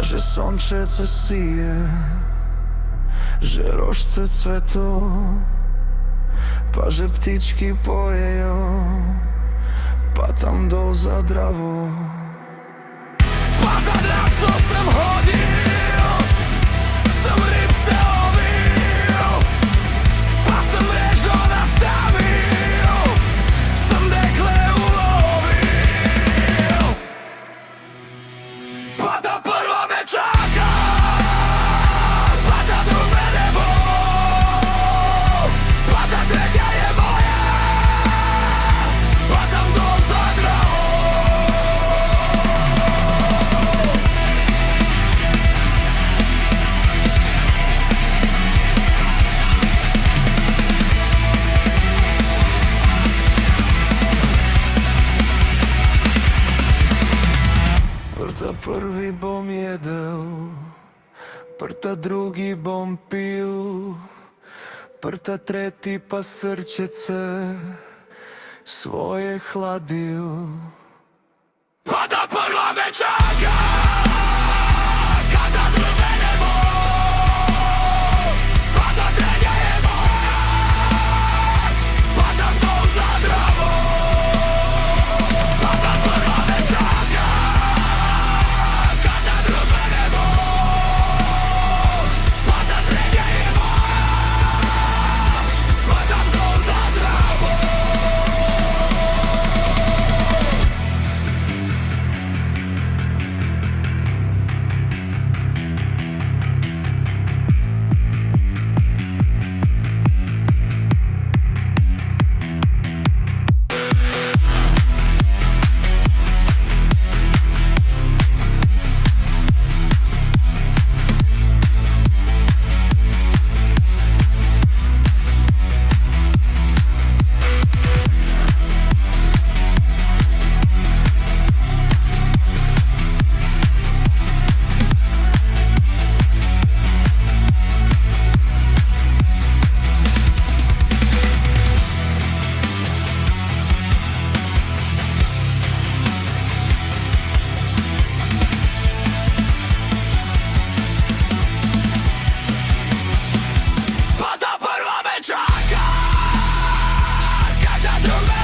Že sončece sije, že rožce cveto, pa že ptičky pojejo, pa tam dol za dravo. Pa za dravco sem hodil, sem rybce ovil, pa sem mrežo nastavil, sem dekle ulovil. Pa ta prva me čaka, pa ta druga nebo, pa ta tretja je moja, pa tam dol za dravo. Prta prvi bom jedel, prta drugi bom pil, prta tretji pa srčece svoje hladil. Pa ta prva me čaka, kad ta druga nebo, pa ta tretja je moja, pa tam dol za dravo. Pa ta prva me čaka, kad ta druga nebo, pa ta tretja je moja, pa tam dol za dravo. Pa ta prva me čaka, kad ta druga